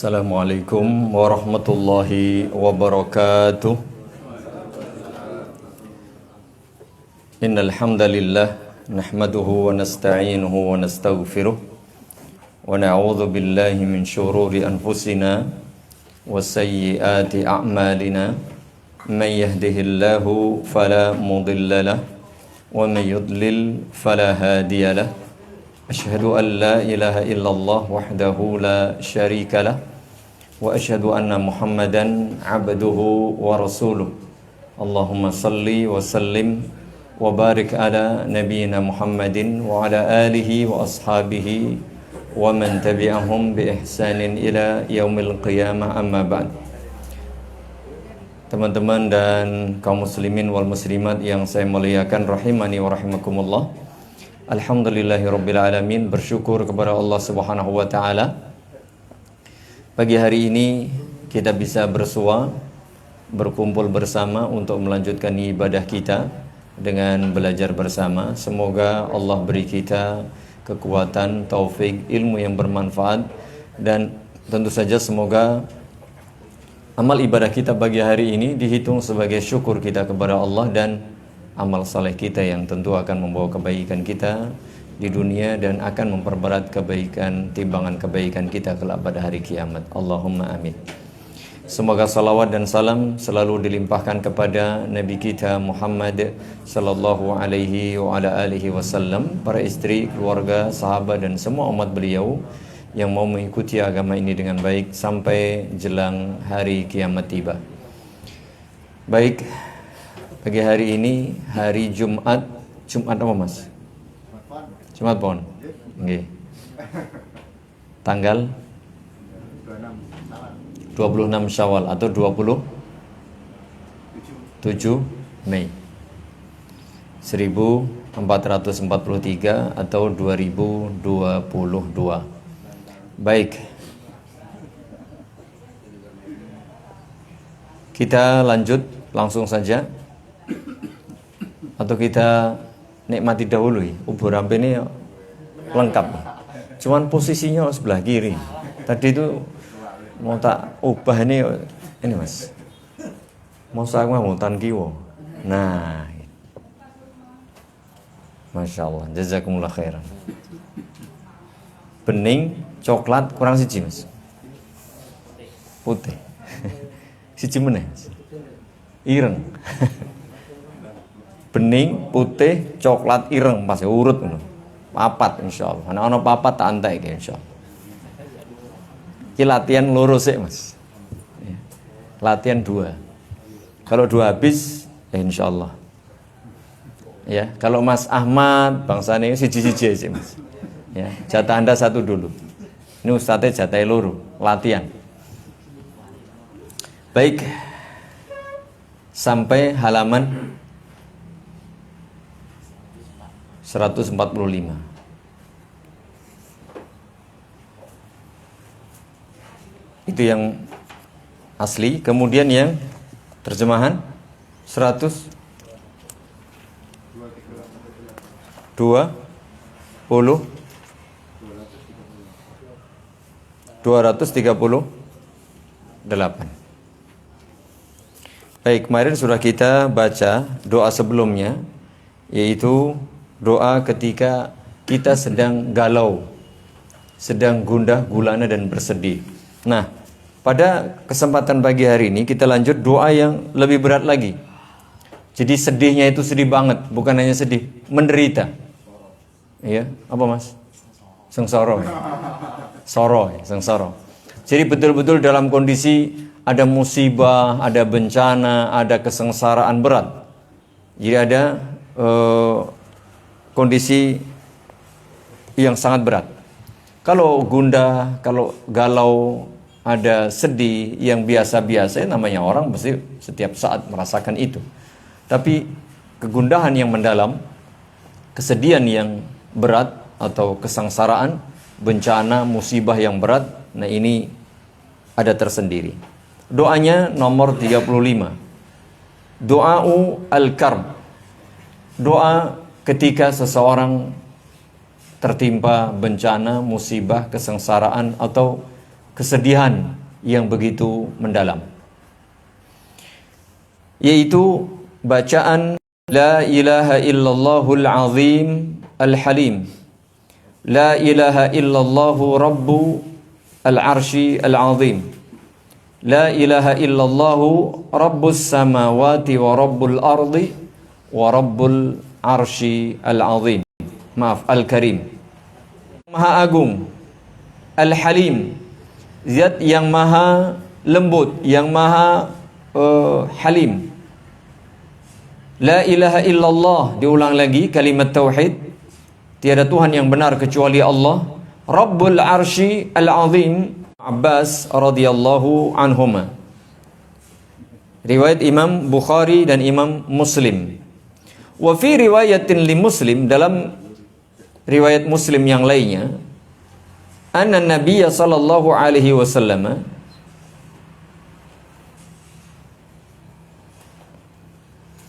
Assalamualaikum warahmatullahi wabarakatuh. Innal hamdalillah nahmaduhu wa nasta'inuhu wa nastaghfiruh wa na'udzu billahi min shururi anfusina wa sayyiati a'malina. Man yahdihillahu fala mudilla lahu wa man yudlil fala hadiya lahu. Asyhadu an la ilaha illallah wahdahu la syarika lah wa asyhadu anna Muhammadan abduhu wa rasuluh. Allahumma salli wa sallim wa barik ala nabiyyina Muhammadin wa ala alihi wa ashabihi wa man tabi'ahum bi ihsanin ila yaumil qiyamah, amma ba'd. Teman-teman dan kaum muslimin wal muslimat yang saya muliakan rahimani wa rahimakumullah. Alhamdulillahirrabbilalamin, bersyukur kepada Allah subhanahu wa ta'ala. Pagi hari ini kita bisa bersua, berkumpul bersama untuk melanjutkan ibadah kita dengan belajar bersama. Semoga Allah beri kita kekuatan, taufik, ilmu yang bermanfaat. Dan tentu saja semoga amal ibadah kita pagi hari ini dihitung sebagai syukur kita kepada Allah dan amal saleh kita yang tentu akan membawa kebaikan kita di dunia dan akan memperberat kebaikan, timbangan kebaikan kita kelak pada hari kiamat. Allahumma amin. Semoga salawat dan salam selalu dilimpahkan kepada Nabi kita Muhammad sallallahu alaihi wa ala alihi wasallam, para istri, keluarga, sahabat dan semua umat beliau yang mau mengikuti agama ini dengan baik sampai jelang hari kiamat tiba. Baik, pagi hari ini hari Jumat apa Mas? Jumat pon. Nggih. Tanggal 26 Syawal atau 27 Mei 1443 atau 2022. Baik. Kita lanjut langsung saja. Atau kita nikmati dahulu ya. Ubur rampe ini lengkap. Cuman posisinya sebelah kiri. Tadi itu mau tak ubah ini Mas. Mau saya mau tan kiwo. Nah. Masya Allah. Jazakumullah khairan. Bening, coklat, kurang siji Mas. Putih. Siji meneh. Ireng. Bening, putih, coklat, ireng, pasti urut ngono. Papat insyaallah. Ana papat tak antek iki insyaallah. Iki latihan loro sik, Mas. Ya. Latihan 2. Kalau 2 habis ya insyaallah. Ya, kalau Mas Ahmad bangsane siji-siji sik, Mas. Ya, jatah Anda 1 dulu. Ini ustadznya jatah loro, latihan. Baik. Sampai halaman 145. Itu yang asli. Kemudian yang terjemahan 238. Baik, kemarin sudah kita baca doa sebelumnya, yaitu doa ketika kita sedang galau, sedang gundah gulana dan bersedih. Nah, pada kesempatan pagi hari ini kita lanjut doa yang lebih berat lagi. Jadi sedihnya itu sedih banget, bukan hanya sedih, menderita. Iya, apa Mas? Sengsara. Sengsara. Jadi betul-betul dalam kondisi ada musibah, ada bencana, ada kesengsaraan berat. Jadi ada kondisi yang sangat berat. Kalau gundah, kalau galau, ada sedih yang biasa-biasa, namanya orang pasti setiap saat merasakan itu. Tapi kegundahan yang mendalam, kesedihan yang berat atau kesengsaraan, bencana, musibah yang berat, nah ini ada tersendiri. Doanya nomor 35. Doa'u al-karb. Doa ketika seseorang tertimpa bencana, musibah, kesengsaraan atau kesedihan yang begitu mendalam, yaitu bacaan La ilaha illallahul azim al-halim, La ilaha illallahu rabbu al-arshi al-azim, La ilaha illallahu rabbus samawati wa rabbul ardi wa rabbul arshi al-azim. Maaf, al-karim. Maha agung, al-halim, zat yang maha lembut, yang maha halim. La ilaha illallah, diulang lagi kalimat tauhid, tiada Tuhan yang benar kecuali Allah. Rabbul arsy al-azim, Abbas radhiyallahu anhuma. Riwayat Imam Bukhari dan Imam Muslim. Wa fi riwayatin li Muslim, dalam riwayat Muslim yang lainnya, anna Nabiya sallallahu alaihi wasallam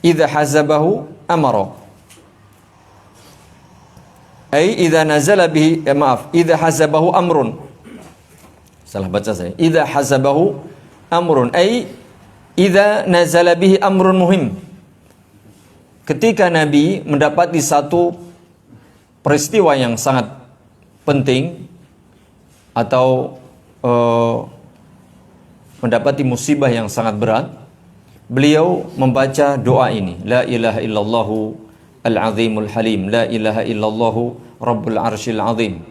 idza hazabahu amara, ay idza nazala bihi, idza hazabahu amrun, salah baca saya, idza hazabahu amrun, ay idza nazala bihi amrun muhim, ketika Nabi mendapati satu peristiwa yang sangat penting atau mendapati musibah yang sangat berat, beliau membaca doa ini, La ilaha illallahu al-azimul halim, La ilaha illallahu rabbul arshil azim,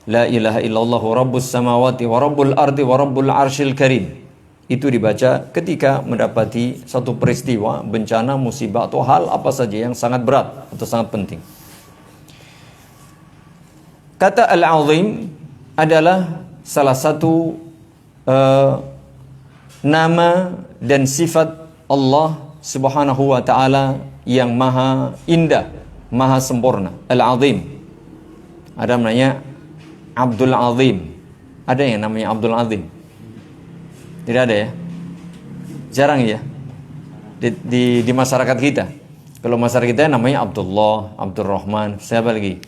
La ilaha illallahu rabbus samawati wa rabbul ardi wa rabbul arshil karim. Itu dibaca ketika mendapati satu peristiwa, bencana, musibah atau hal apa saja yang sangat berat atau sangat penting. Kata al-azim adalah salah satu nama dan sifat Allah subhanahu wa ta'ala yang maha indah, maha sempurna. Al-azim. Ada namanya Abdul Azim. Ada yang namanya Abdul Azim? Tidak ada ya? Jarang ya? Di masyarakat kita. Kalau masyarakat kita namanya Abdullah, Abdul Rahman, siapa lagi?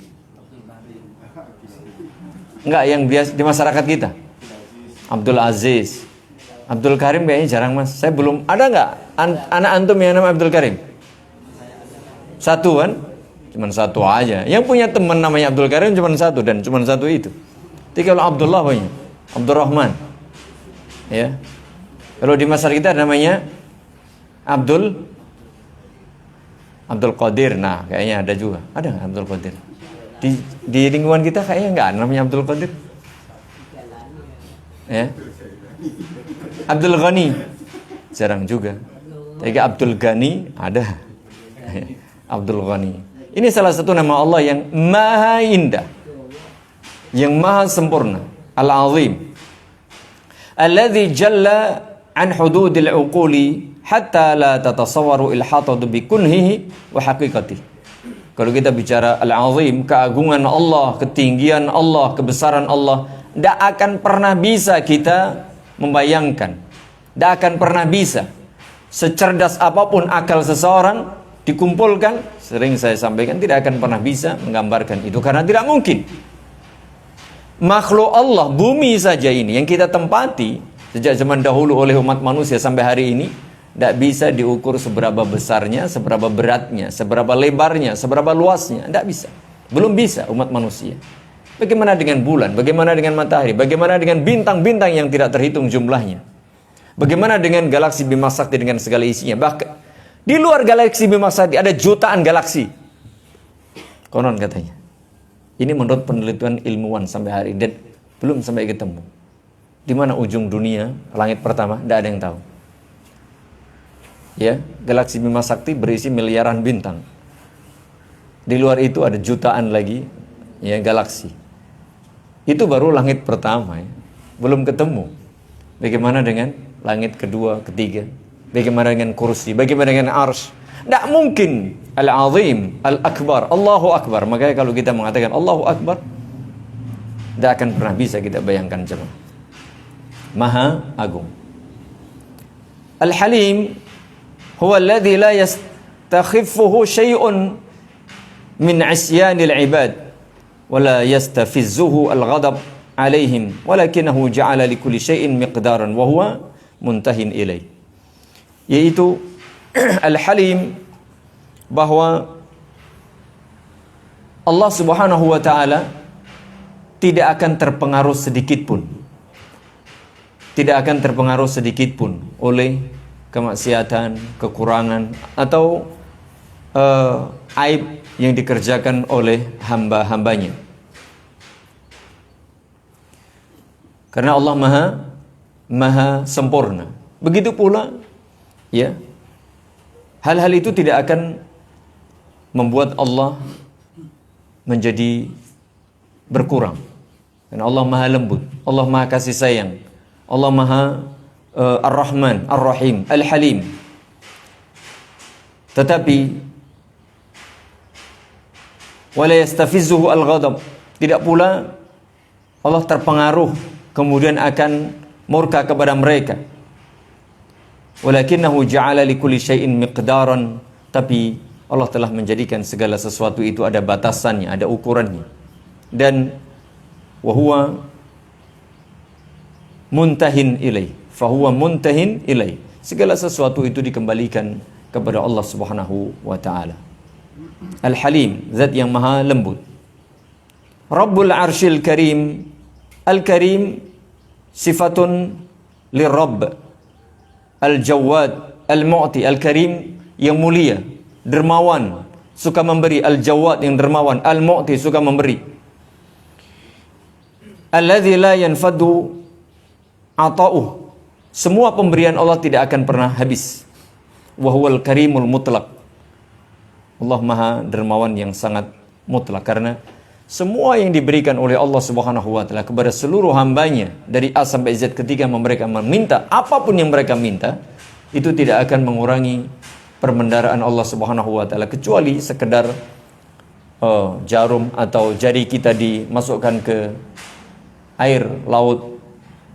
Enggak, yang biasa di masyarakat kita. Abdul Aziz, Abdul Karim kayaknya jarang mas. Saya belum, ada enggak anak antum yang nama Abdul Karim? Satu kan? Cuman satu aja. Yang punya teman namanya Abdul Karim cuman satu, dan cuman satu itu. Tapi kalau Abdullah punya Abdul Rahman, ya. Kalau di masyarakat kita namanya Abdul Qadir. Nah, kayaknya ada juga. Ada nggak Abdul Qadir? Di lingkungan kita kayaknya nggak namanya Abdul Qadir. Ya. Abdul Ghani jarang juga. Tapi Abdul Ghani ada. Abdul Ghani. Ini salah satu nama Allah yang maha indah, yang maha sempurna. Al-Azim, alladzi jalla an hududil uquli hatta la tatasawwaru ilhatadu bi kunhihi wa haqiqatihi. Kalau kita bicara Al-Azim, keagungan Allah, ketinggian Allah, kebesaran Allah, tidak akan pernah bisa kita membayangkan. Tidak akan pernah bisa. Secerdas apapun akal seseorang dikumpulkan, sering saya sampaikan, tidak akan pernah bisa menggambarkan itu, karena tidak mungkin. Makhluk Allah, bumi saja ini yang kita tempati sejak zaman dahulu oleh umat manusia sampai hari ini, tidak bisa diukur seberapa besarnya, seberapa beratnya, seberapa lebarnya, seberapa luasnya. Tidak bisa. Belum bisa umat manusia. Bagaimana dengan bulan? Bagaimana dengan matahari? Bagaimana dengan bintang-bintang yang tidak terhitung jumlahnya? Bagaimana dengan galaksi Bima Sakti dengan segala isinya? Bahkan di luar galaksi Bima Sakti ada jutaan galaksi. Konon katanya. Ini menurut penelitian ilmuwan sampai hari ini, dan belum sampai ketemu. Di mana ujung dunia, langit pertama, tidak ada yang tahu. Ya, galaksi Bima Sakti berisi miliaran bintang. Di luar itu ada jutaan lagi, ya, galaksi. Itu baru langit pertama, ya. Belum ketemu. Bagaimana dengan langit kedua, ketiga? Bagaimana dengan kursi? Bagaimana dengan arsy? Tidak mungkin. Al-Azim, Al-Akbar, Allahu Akbar. Makanya kalau kita mengatakan Allahu Akbar, tidak akan pernah bisa kita bayangkan coba. Maha Agung. Al-Halim huwa alladhi la yastakhiffuhu syai'un min isyanil ibad wa la yastafizzuhu al-ghadab alaihim walakinahu ja'ala likulli syai'in miqdaran wa huwa muntahin ilaih. Yaitu Al-Halim, bahwa Allah Subhanahu wa taala tidak akan terpengaruh sedikit pun. Tidak akan terpengaruh sedikit pun oleh kemaksiatan, kekurangan atau aib yang dikerjakan oleh hamba-hambanya. Karena Allah maha sempurna. Begitu pula ya, hal-hal itu tidak akan membuat Allah menjadi berkurang. Karena Allah maha lembut, Allah maha kasih sayang, Allah maha Ar-Rahman, Ar-Rahim, Al-Halim. Tetapi wala yastafizuhu al-ghadab, tidak pula Allah terpengaruh kemudian akan murka kepada mereka. Walakinahu ja'ala likulli syai'in miqdaran, tapi Allah telah menjadikan segala sesuatu itu ada batasannya, ada ukurannya. Dan wa huwa muntahin ilaih, fa huwa muntahin ilaih. Segala sesuatu itu dikembalikan kepada Allah Subhanahu wa taala. Al-Halim, zat yang maha lembut. Rabbul Arsyil Karim. Al-Karim sifatun lirabb. Al-Jawad, Al-Mu'ti. Al-Karim yang mulia, dermawan, suka memberi. Al-Jawad yang dermawan, Al-Mu'ti suka memberi. Alladzi la yanfadu ata'uh. Semua pemberian Allah tidak akan pernah habis. Wa huwal karimul mutlaq. Allah maha dermawan yang sangat mutlak, karena semua yang diberikan oleh Allah Subhanahu wa taala kepada seluruh hambanya dari A sampai Z, ketika mereka meminta apapun yang mereka minta, itu tidak akan mengurangi perbendaharaan Allah Subhanahu wa taala, kecuali sekedar jarum atau jari kita dimasukkan ke air laut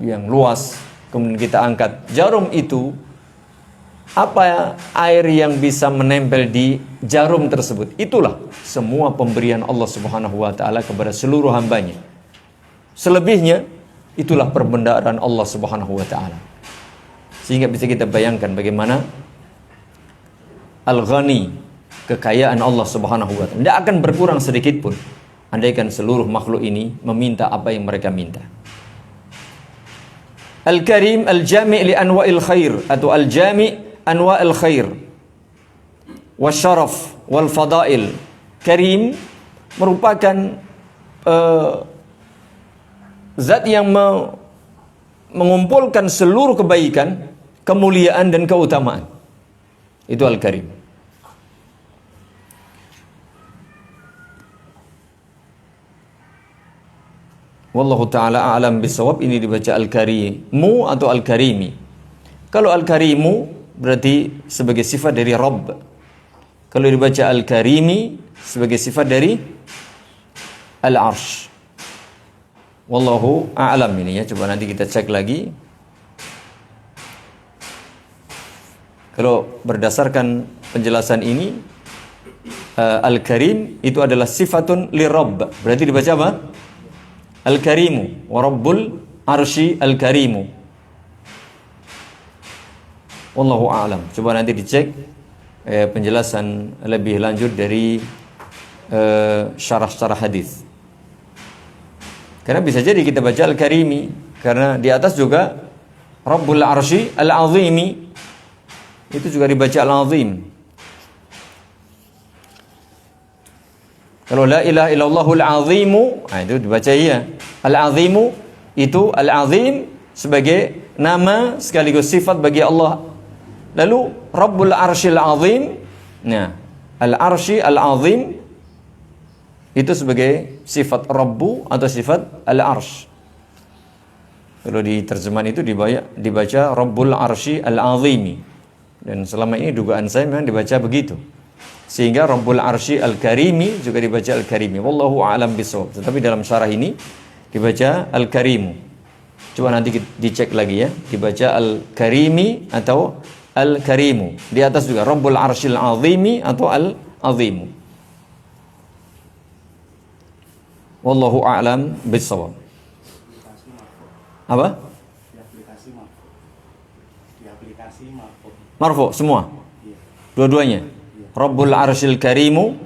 yang luas, kemudian kita angkat jarum itu, apa air yang bisa menempel di jarum tersebut? Itulah semua pemberian Allah Subhanahu wa taala kepada seluruh hambanya. Selebihnya itulah perbendaharaan Allah Subhanahu wa taala. Sehingga bisa kita bayangkan bagaimana Al-Ghani, kekayaan Allah Subhanahu wa taala tidak akan berkurang sedikit pun andaikan seluruh makhluk ini meminta apa yang mereka minta. Al-Karim al-Jami' li anwa'il khair, atau al-Jami' anwa'il khair wasyaraf wal fadail. Karim merupakan zat yang mengumpulkan seluruh kebaikan, kemuliaan dan keutamaan. Itu Al-Karim. Wallahu ta'ala a'lam bisawab. Ini dibaca Al-Karimu atau Al-Karimi. Kalau Al-Karimu berarti sebagai sifat dari Rabb. Kalau dibaca Al-Karimi sebagai sifat dari Al-Arsh. Wallahu a'lam ini ya. Coba nanti kita cek lagi. Kalau berdasarkan penjelasan ini, Al-Karim itu adalah sifatun li Rabb. Berarti dibaca apa? Al-Karimu wa Rabbul Arsy Al-Karimu. Wallahu a'lam. Coba nanti dicek penjelasan lebih lanjut dari syarah-syarah hadis. Karena bisa jadi kita baca Al-Karimi, karena di atas juga Rabbul Arsy Al-Azimi, itu juga dibaca Al-Azim. Kalau la ilaha illallahul azimu, itu dibaca iya. Al-Azimu itu Al-Azim sebagai nama sekaligus sifat bagi Allah. Lalu Rabbul Arsyil Azim, nah Al-Arsy Al-Azim itu sebagai sifat Rabbu atau sifat Al-Arsh. Kalau di terjemahan itu dibaca Rabbul Arsy Al-Azimi. Dan selama ini dugaan saya memang dibaca begitu. Sehingga Rabbul Arsy Al-Karimi juga dibaca Al-Karimi. Wallahu a'lam bishawab. Tetapi dalam syarah ini dibaca Al-Karimu. Coba nanti dicek lagi ya. Dibaca Al-Karimi atau Al-Karimu. Di atas juga Rabbul Arsyil Azimi atau Al-Azimu. Wallahu a'lam bishawab. Apa? Di aplikasi marfu. Di aplikasi marfu. Marfu semua. Iya. Dua-duanya. Rabbul arsyil karimu,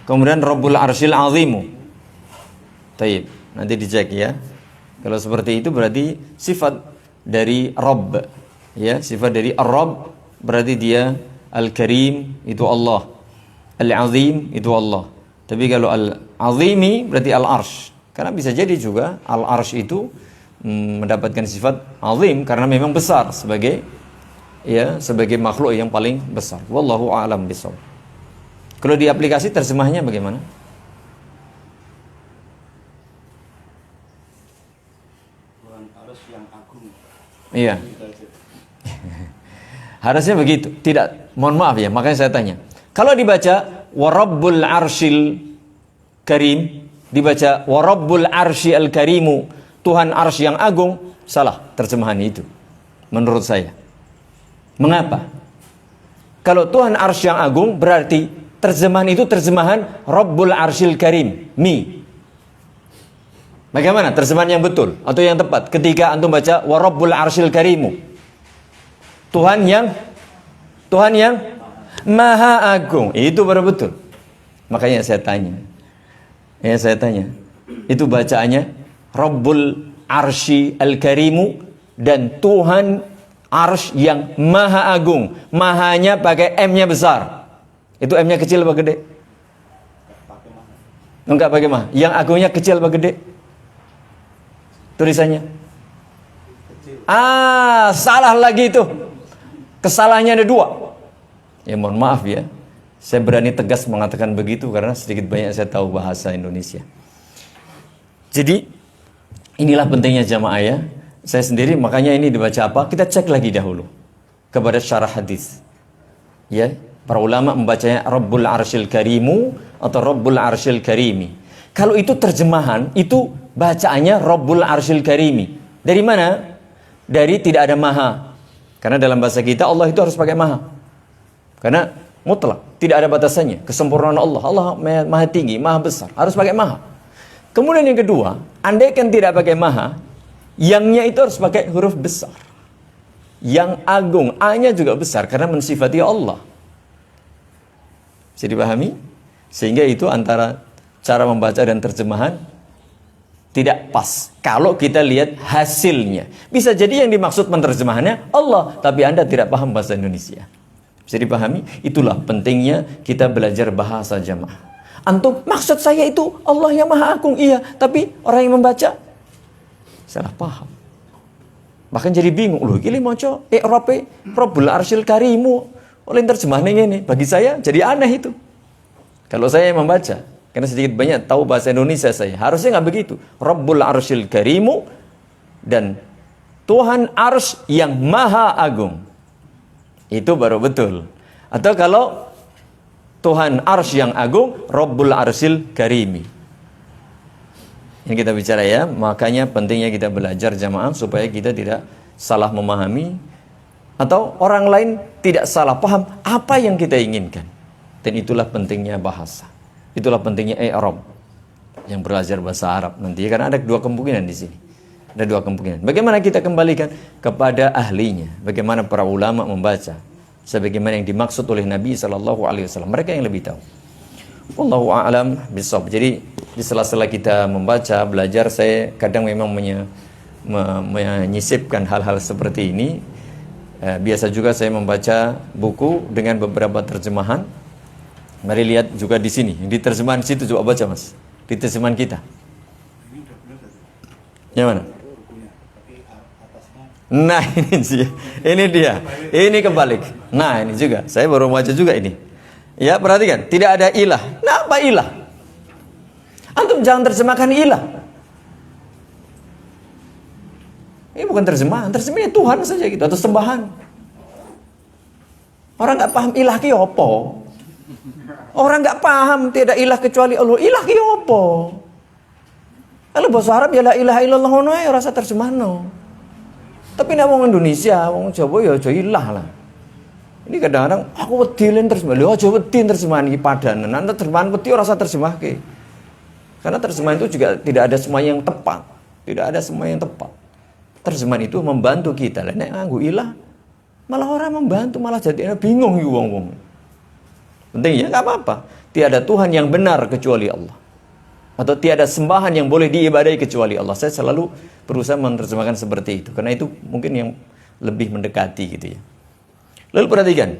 kemudian Rabbul arsyil azimu. Taib. Nanti dicek ya. Kalau seperti itu berarti sifat dari Rabb. Ya, sifat dari Ar-Rabb berarti dia Al-Karim itu Allah. Al-Azim itu Allah. Tapi kalau Al-Azimi berarti Al-Arsh. Karena bisa jadi juga Al-Arsh itu mendapatkan sifat azim karena memang besar sebagai makhluk yang paling besar. Wallahu a'lam bishawab. Kalau di aplikasi terjemahnya bagaimana? Tuhan arus yang agung. Iya. Harusnya begitu. Tidak, mohon maaf ya, makanya saya tanya. Kalau dibaca warabbul arsyil karim, dibaca warabbul arsyil karimu, Tuhan arsy yang agung, salah terjemahan itu menurut saya. Mengapa? Kalau Tuhan arsy yang agung berarti terjemahan itu terjemahan Rabbul arsyil karim, mi. Bagaimana terjemahan yang betul atau yang tepat ketika antum baca warabbul arsyil karimu? Tuhan yang Maha Agung, itu baru betul. Makanya saya tanya. Itu bacaannya Rabbul Arsy Al-Karimu dan Tuhan Arsy yang Maha Agung. Mahanya pakai M-nya besar. Itu M-nya kecil apa gede? Enggak pakai mah. Yang agungnya kecil apa gede? Tulisannya. Salah lagi itu. Kesalahannya ada dua. Ya mohon maaf ya. Saya berani tegas mengatakan begitu karena sedikit banyak saya tahu bahasa Indonesia. Jadi inilah pentingnya jamaah ya. Saya sendiri makanya ini dibaca apa? Kita cek lagi dahulu kepada syarah hadis. Ya, para ulama membacanya Rabbul Arsyil Karimu atau Rabbul Arsyil Karimi. Kalau itu terjemahan, itu bacaannya Rabbul Arsyil Karimi. Dari mana? Dari tidak ada maha. Karena dalam bahasa kita Allah itu harus pakai maha. Karena mutlak, tidak ada batasannya. Kesempurnaan Allah, Allah maha tinggi, maha besar, harus pakai maha. Kemudian yang kedua, andai kan tidak pakai maha, yangnya itu harus pakai huruf besar. Yang agung, A-nya juga besar karena mensifati Allah. Bisa dipahami? Sehingga itu antara cara membaca dan terjemahan tidak pas. Kalau kita lihat hasilnya, bisa jadi yang dimaksud menerjemahannya Allah, tapi Anda tidak paham bahasa Indonesia. Bisa dipahami? Itulah pentingnya kita belajar bahasa jamaah. Antum, maksud saya itu Allah yang Maha Agung. Iya, tapi orang yang membaca salah paham. Bahkan jadi bingung. Loh, ini moco i'rabe Rabbul Arsyil Karimu. Oleh terjemahan ini bagi saya jadi aneh itu. Kalau saya yang membaca, karena sedikit banyak tahu bahasa Indonesia saya, harusnya nggak begitu. Rabbul Arsyil Karimu dan Tuhan Arsy yang Maha Agung. Itu baru betul. Atau kalau Tuhan Arsy yang agung, Rabbul Arsyil Karimi. Yang kita bicara ya, makanya pentingnya kita belajar jamaah supaya kita tidak salah memahami atau orang lain tidak salah paham apa yang kita inginkan. Dan itulah pentingnya bahasa. Itulah pentingnya i'rab yang belajar bahasa Arab nanti, karena ada dua kemungkinan di sini. Ada dua kemungkinan. Bagaimana kita kembalikan kepada ahlinya? Bagaimana para ulama membaca? Sebagaimana yang dimaksud oleh Nabi SAW. Mereka yang lebih tahu. Wallahu a'lam bishawab. Jadi di sela-sela kita membaca, belajar, saya kadang memang menyisipkan hal-hal seperti ini. Biasa juga saya membaca buku dengan beberapa terjemahan. Mari lihat juga di sini. Di terjemahan situ coba baca mas. Di terjemahan kita. Yang mana? Nah ini dia, ini kebalik. Nah ini juga, saya baru baca juga ini. Ya perhatikan, tidak ada ilah. Nah apa ilah? Antum jangan terjemahkan ilah. Ini bukan terjemahan, terjemahnya Tuhan saja gitu, atau sembahan. Orang nggak paham ilah ki opo. Orang nggak paham tidak ilah kecuali Allah. Ilah ki opo. Kalau bahasa Arab ya la ilaha illallah ono ae rasa terjemahno. Tapi nek wong Indonesia, wong Jawa ya aja ilah lah. Ini kadang-kadang aku wedi len terjemah. Lho aja wedi terjemahan iki padanan. Nanti terjemahan wedi ora usah terjemahke. Karena terjemahan itu juga tidak ada semua yang tepat. Tidak ada semua yang tepat. terjemahan itu membantu kita. Lah nek nganggo ilah malah orang membantu, malah jadi bingung wong-wong. Penting ya, enggak apa-apa. Tiada Tuhan yang benar kecuali Allah. Atau tiada sembahan yang boleh diibadahi kecuali Allah. Saya selalu berusaha menerjemahkan seperti itu karena itu mungkin yang lebih mendekati gitu ya. Lalu perhatikan.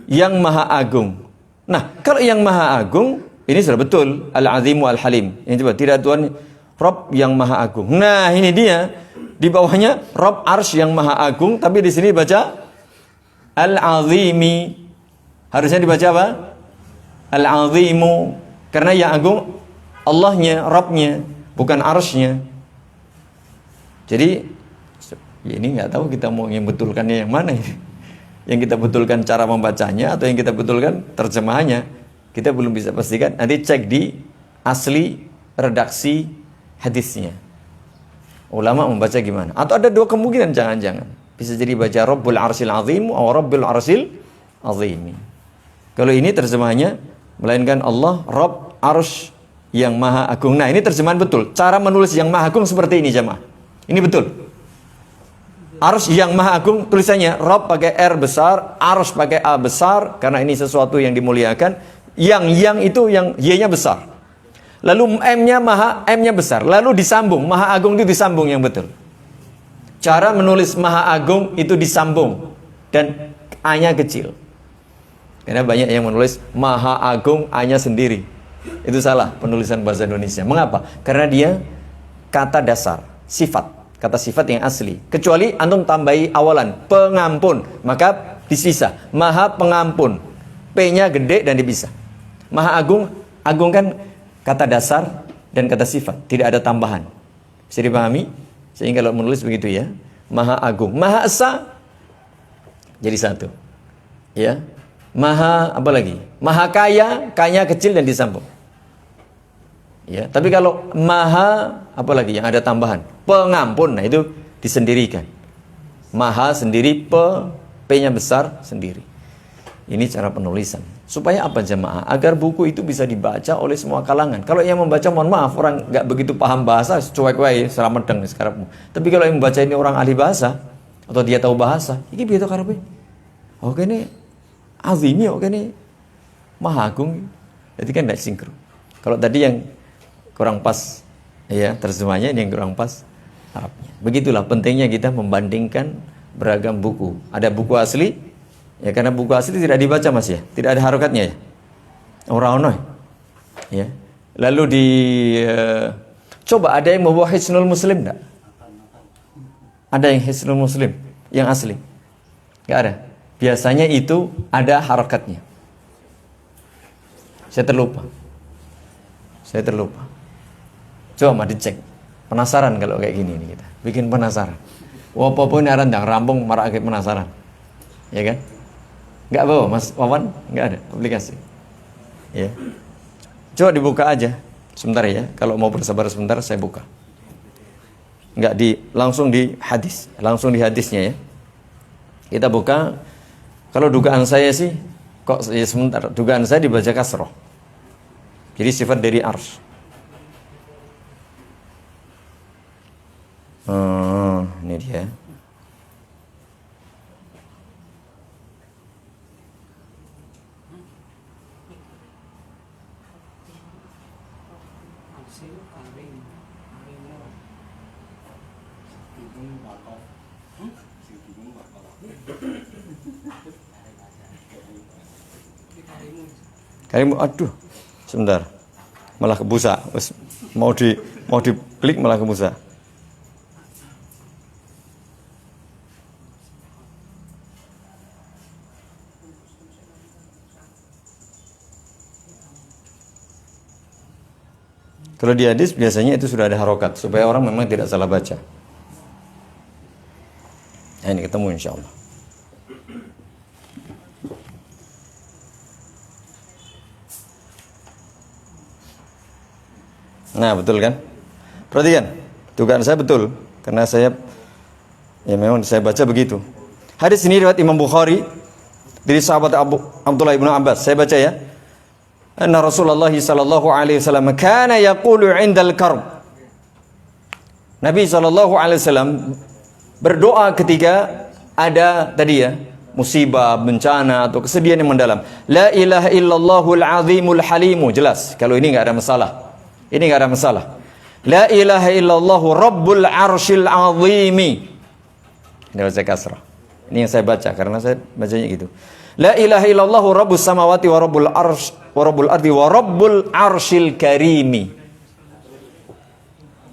Yang Maha Agung. Nah, kalau yang Maha Agung ini sudah betul, Al-Azimu Al-Halim. Ini coba, tidak Tuhan Rabb yang Maha Agung. Nah, ini dia. Di bawahnya Rabb Arsy yang Maha Agung, tapi di sini baca Al-Azimi. Harusnya dibaca apa? Al-Azimu. Karena yang agung Allahnya, Rabbnya, bukan Arsy-nya. Jadi ya ini nggak tahu kita mau yang betulkannya yang mana ini. Yang kita betulkan cara membacanya atau yang kita betulkan terjemahannya. Kita belum bisa pastikan. Nanti cek di asli redaksi hadisnya. Ulama membaca gimana? Atau ada dua kemungkinan, jangan-jangan. Bisa jadi baca Rabbul Arsyil Azim atau Rabbul Arsyil Azimi. Kalau ini terjemahannya melainkan Allah Rabb Arsy yang Maha Agung. Nah, ini terjemahan betul. Cara menulis yang Maha Agung seperti ini, jemaah. Ini betul. Arsy yang Maha Agung tulisannya Rabb pakai R besar, Arsy pakai A besar karena ini sesuatu yang dimuliakan. Yang itu yang Y-nya besar. Lalu M-nya besar. Lalu disambung. Maha Agung itu disambung yang betul. Cara menulis Maha Agung itu disambung dan A-nya kecil. Karena banyak yang menulis Maha Agung A-nya sendiri. Itu salah penulisan bahasa Indonesia. Mengapa? Karena dia kata dasar, sifat, kata sifat yang asli. Kecuali antum tambahi awalan pengampun, maka disisa Maha Pengampun. P-nya gede dan dipisah. Maha Agung, agung kan kata dasar dan kata sifat, tidak ada tambahan. Bisa dipahami? Sehingga kalau menulis begitu ya, Maha Agung. Maha Esa jadi satu. Ya. Maha apa lagi? Maha Kaya, K-nya kecil dan disambung. Ya, tapi kalau Maha apa lagi yang ada tambahan? Pengampun. Nah, itu disendirikan. Maha sendiri, P-nya besar sendiri. Ini cara penulisan. Supaya apa jemaah? Agar buku itu bisa dibaca oleh semua kalangan. Kalau yang membaca, mohon maaf, orang nggak begitu paham bahasa, cuek-cuek, seramedeng sekarang. Tapi kalau yang membaca ini orang ahli bahasa, atau dia tahu bahasa, ini begitu karepe. Oke ini Azimi, oke ini Maha Agung. Jadi kan tidak sinkron. Kalau tadi yang kurang pas, ya terjemahnya ini yang kurang pas Arabnya. Begitulah pentingnya kita membandingkan beragam buku. Ada buku asli, ya karena buku asli tidak dibaca mas ya, tidak ada harokatnya ya. Orang-orang, ya. Lalu coba ada yang membawa Hisnul Muslim enggak? Ada yang Hisnul Muslim yang asli? Enggak ada. Biasanya itu ada harokatnya. Saya terlupa. Coba mah dicek. Penasaran kalau kayak gini nih kita. Bikin penasaran. Wapapun ini arandang rampung marah kayak penasaran. Ya kan? Enggak bawa Mas Wawan? Enggak ada aplikasi. Ya. Coba dibuka aja. Sebentar ya. Kalau mau bersabar sebentar saya buka. Enggak langsung di hadis. Langsung di hadisnya ya. Kita buka. Kalau dugaan saya sih kok ya sebentar. Dugaan saya dibaca kasroh. Jadi sifat dari Arsy. Ini dia. Kalimu, aduh, sebentar, malah kebusa. Mau diklik malah kebusa. Kalau di hadis biasanya itu sudah ada harokat supaya orang memang tidak salah baca. Nah, ini ketemu insya Allah. Nah betul kan? Perhatikan, dugaan saya betul karena saya ya memang saya baca begitu. Hadis ini riwayat Imam Bukhari dari sahabat Abdullah bin Abbas. Saya baca ya. Anna Rasulullah sallallahu alaihi wasallam kana yaqulu 'indal karb. Nabi SAW berdoa ketika ada tadi ya, musibah, bencana atau kesedihan yang mendalam. La ilaha illallahul azimul halimu. Jelas, kalau ini nggak ada masalah. Ini nggak ada masalah. La ilaha illallahu rabbul arshil azimi. Ini baca kasrah. Ini yang saya baca karena saya bacanya gitu. La ilaha illallahu rabbus samawati wa rabbul arsh wa rabbul ardi wa rabbul arshil karimi.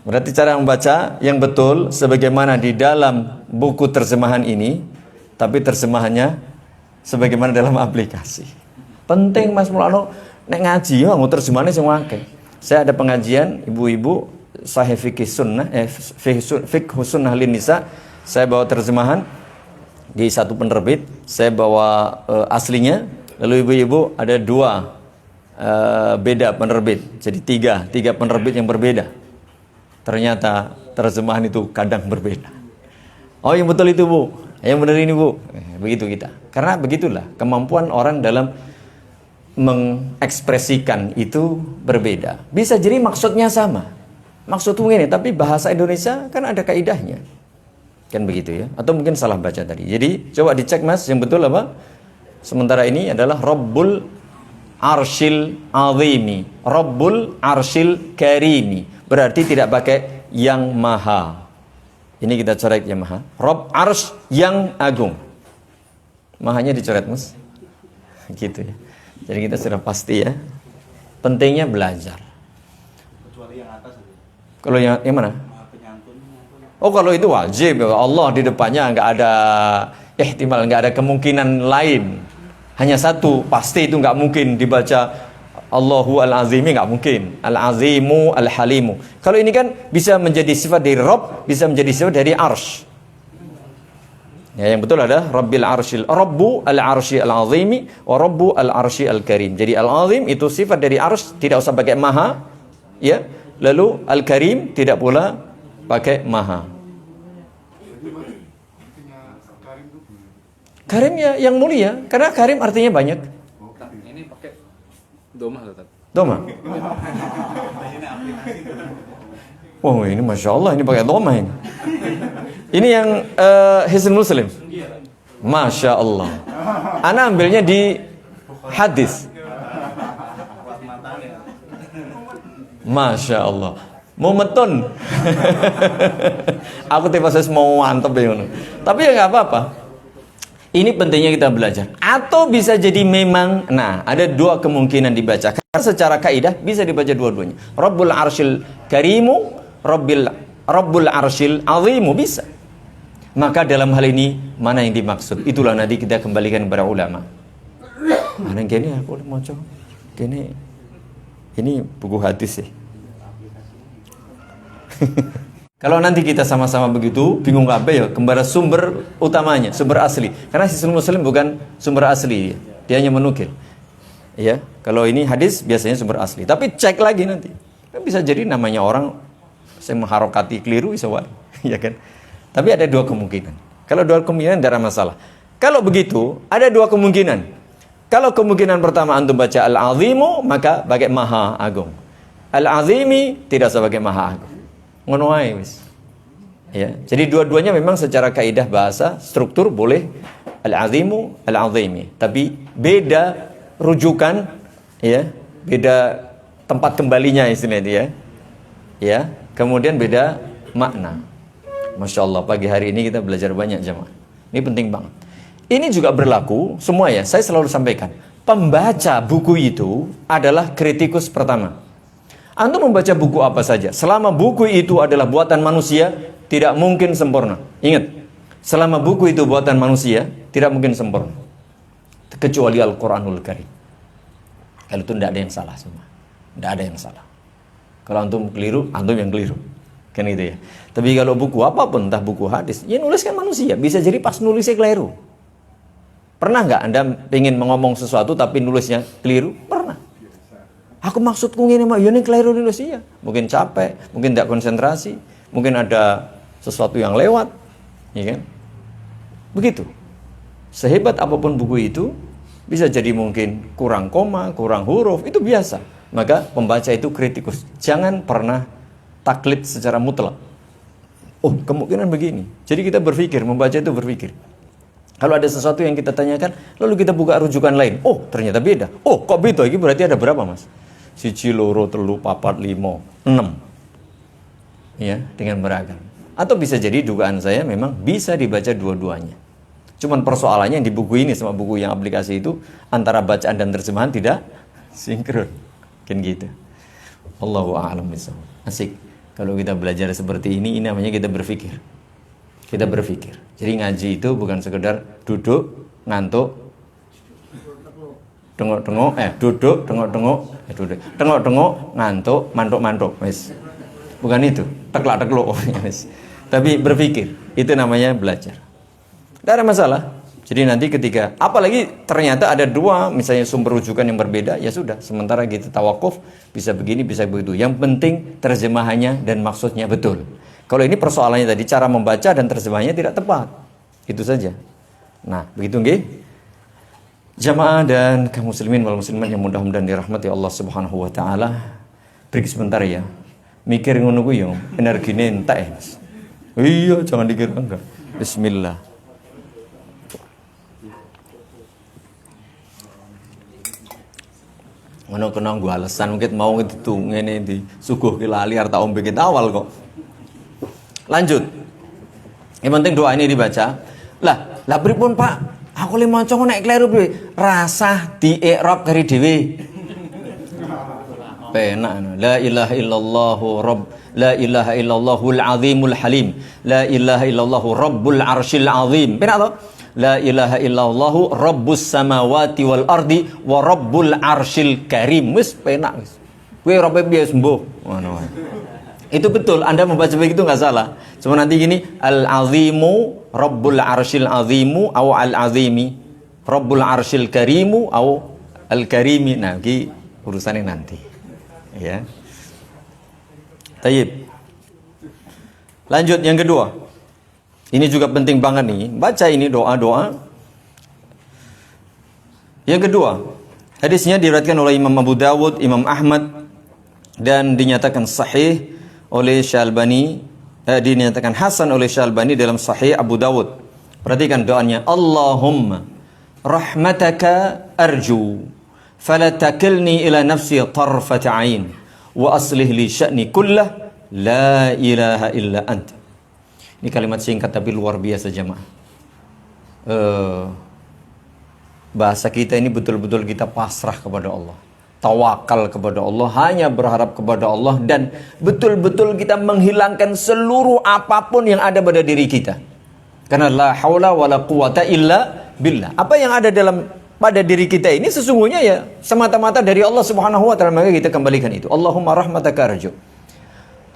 Berarti cara membaca yang betul sebagaimana di dalam buku terjemahan ini, tapi terjemahannya sebagaimana dalam aplikasi. Penting Mas Mulano nek ngaji ya mau terjemahannya semua akeh. Saya ada pengajian ibu-ibu sahih fikih sunnah fikih sunnah lin nisa. Saya bawa terjemahan di satu penerbit, saya bawa aslinya, lalu ibu-ibu ada dua beda penerbit. Jadi tiga penerbit yang berbeda. Ternyata terjemahan itu kadang berbeda. Oh yang betul itu Bu, yang benar ini Bu. Begitu kita. Karena begitulah kemampuan orang dalam mengekspresikan itu berbeda. Bisa jadi maksudnya sama. Maksudnya ini, tapi bahasa Indonesia kan ada kaidahnya. Kan begitu ya. Atau mungkin salah baca tadi. Jadi coba dicek Mas, yang betul apa? Sementara ini adalah Rabbul Arshil Azimi, Rabbul Arshil Karimi. Berarti tidak pakai yang maha. Ini kita coret yang maha. Rabb Arsh yang agung. Mahanya dicoret Mas. Gitu ya. Jadi kita sudah pasti ya. Pentingnya belajar. Kecuali yang atas. Kalau yang mana? Penyantun. Oh kalau itu wajib. Allah di depannya nggak ada ihtimal, nggak ada kemungkinan lain. Hanya satu, pasti itu nggak mungkin dibaca Allahu al-azimi, nggak mungkin. Al-azimu al-halimu. Kalau ini kan bisa menjadi sifat dari Rabb, bisa menjadi sifat dari Arsh. Ya, yang betul adalah Rabbil Arshil, Rabbu al-Arshi al-azimi wa Rabbu al-Arshi al-karim. Jadi al-azim itu sifat dari Arsh, tidak usah pakai maha, ya. Lalu al-karim tidak pula pakai maha. Karim ya yang mulia, karena karim artinya banyak. Ini pakai domah Ustaz. Domah. Oh ini Masya Allah, ini pakai domah ini. Ini yang Hisnul Muslim. Masya Allah. Ana ambilnya di hadis. Masya Allah. Mau meton. Aku tiba saya mau mantep ya. Tapi ya nggak apa-apa. Ini pentingnya kita belajar. Atau bisa jadi memang, nah ada dua kemungkinan dibaca. Karena secara kaidah bisa dibaca dua-duanya. Rabbul Arshil Karimu, Rabbul Arshil Azimu, bisa. Maka dalam hal ini mana yang dimaksud? Itulah nanti kita kembalikan kepada ulama. Mana yang gini aku mau coba. Gini, ini buku hadis sih. Kalau nanti kita sama-sama begitu, bingung apa ya, kembali sumber utamanya, sumber asli. Karena Hisnul Muslim bukan sumber asli, dia hanya menukil. Ya, kalau ini hadis biasanya sumber asli. Tapi cek lagi nanti. Kan bisa jadi namanya orang saya mengharokati keliru bisa wae, ya kan? Tapi ada dua kemungkinan. Kalau dua kemungkinan tidak ada masalah. Kalau begitu, ada dua kemungkinan. Kalau kemungkinan pertama antum baca al-azimu, maka pakai maha agung. Al-azimi tidak sebagai maha agung. Ngono wae wis. Ya, jadi dua-duanya memang secara kaidah bahasa struktur boleh al-azimu, al-azimi, tapi beda rujukan ya, beda tempat kembalinya istilahnya dia. Ya, kemudian beda makna. Masya Allah, pagi hari ini kita belajar banyak jemaah. Ini penting banget. Ini juga berlaku semua ya, saya selalu sampaikan. Pembaca buku itu adalah kritikus pertama. Antum membaca buku apa saja, selama buku itu adalah buatan manusia, tidak mungkin sempurna. Ingat, selama buku itu buatan manusia, tidak mungkin sempurna. Kecuali Al-Quranul Karim. Kalau itu tidak ada yang salah semua. Tidak ada yang salah. Kalau antum keliru, antum yang keliru. Kan gitu ya. Tapi kalau buku apapun, entah buku hadis, ya nuliskan manusia. Bisa jadi pas nulisnya keliru. Pernah nggak Anda ingin ngomong sesuatu tapi nulisnya keliru? Pernah. Aku maksudku ini mah, ini keliru nulis iya. Mungkin capek, mungkin tidak konsentrasi, mungkin ada sesuatu yang lewat, ya kan? Begitu. Sehebat apapun buku itu, bisa jadi mungkin kurang koma, kurang huruf, itu biasa. Maka pembaca itu kritikus. Jangan pernah taklid secara mutlak. Oh, kemungkinan begini. Jadi kita berpikir, membaca itu berpikir. Kalau ada sesuatu yang kita tanyakan, lalu kita buka rujukan lain. Oh, ternyata beda. Oh, kok beda? Ini berarti ada berapa, Mas? 1, loro, 3, 4, 5, 6. Ya, dengan beragam. Atau bisa jadi dugaan saya memang bisa dibaca dua-duanya. Cuman persoalannya di buku ini sama buku yang aplikasi itu antara bacaan dan terjemahan tidak sinkron. Mungkin gitu. Allahu a'lam bishawab. Asik. Kalau kita belajar seperti ini namanya kita berpikir. Kita berpikir. Jadi ngaji itu bukan sekedar duduk, ngantuk, tengok-tengok, duduk, tengok-tengok, duduk, tengok-tengok, ngantuk, mantuk-mantuk, wes. Bukan itu, teklak-tekluk, wes. Tapi berpikir, itu namanya belajar. Tidak ada masalah. Jadi nanti ketika, apalagi ternyata ada dua, misalnya sumber rujukan yang berbeda, ya sudah. Sementara kita tawakuf, bisa begini, bisa begitu. Yang penting terjemahannya dan maksudnya betul. Kalau ini persoalannya tadi, cara membaca dan terjemahannya tidak tepat. Itu saja. Nah, begitu nggih? Jamaah dan kaum muslimin wal muslimat yang mudah-mudahan dirahmati Allah Subhanahu wa taala. Break sebentar ya. Mikir ngono ku yo, energine entek ya, Mas. Iya, jangan dikira enggak. Bismillah. Ngono kena nggo alasan mungkin mau itu ngene di suguhke lali arep tak ombe awal kok. Lanjut. Yang penting doa ini dibaca. Lah pripun Pak? Aku le maca nek kleru piye? Rasah di i'rab kari dhewe. Penak. La ilaha illallah rabb la ilaha illallahul azimul halim. La ilaha illallah rabbul arsyil azim. Penak to? La ilaha illallahu rabbus samawati wal ardi wa rabbul arsyil karim. Wis penak wis. Kowe ora piye sembuh. Ngono wae. Itu betul, Anda membaca begitu enggak salah. Cuma nanti gini, al-azimu rabbul arsyil azimu au al-azimi rabbul arsyil karimu au al-karimi. Nah, iki urusannya nanti. Ya. Tayyib. Lanjut yang kedua. Ini juga penting banget nih. Baca ini doa-doa. Yang kedua, hadisnya diriwayatkan oleh Imam Abu Dawud, Imam Ahmad dan dinyatakan sahih oleh Syalbani, dinyatakan hasan oleh Syalbani dalam Sahih Abu Dawud. Perhatikan doanya. Allahumma rahmataka arju fala takilni ila nafsi tarfata ain wa aslih li sya'ni kullah la ilaha illa anta. Ini kalimat singkat tapi luar biasa jemaah. Bahasa kita ini betul-betul kita pasrah kepada Allah, tawakal kepada Allah, hanya berharap kepada Allah, dan betul-betul kita menghilangkan seluruh apapun yang ada pada diri kita. Karena la haula wala quwata illa billah. Apa yang ada pada diri kita ini sesungguhnya ya semata-mata dari Allah Subhanahu wa taala, maka kita kembalikan itu. Allahumma rahmataka arju.